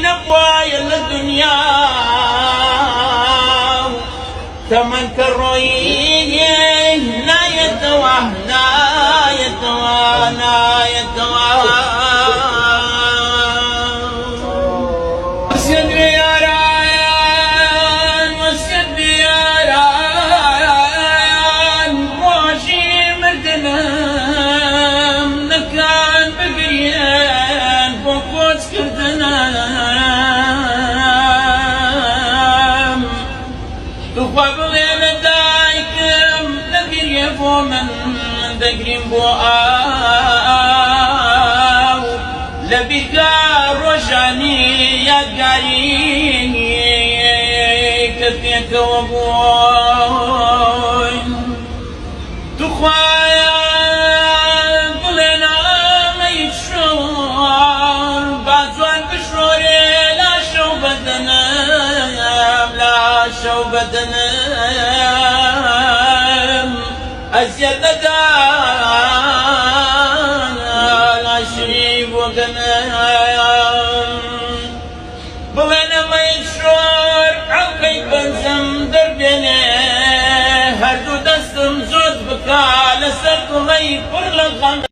نبوايا للدنيا ثمن كروي نايتوا نايتوا نايتوا وسيد بياران وسيد بياران موشي مردنام نكان بقريان بوكوت كردنام تخواب غير دايكم نقري فومن دقرين بوآو لبيكار روشاني يا قارين كثيك وبوين تخوايا قلنا ما يتشور بعضوان بشوري لا شو بدنام لا شو بدنام أزيد لا شريب وغنام بلنا ما يشعر عقي بنزم دربيني هردو دستم زود بكال سرد غيب كل الغم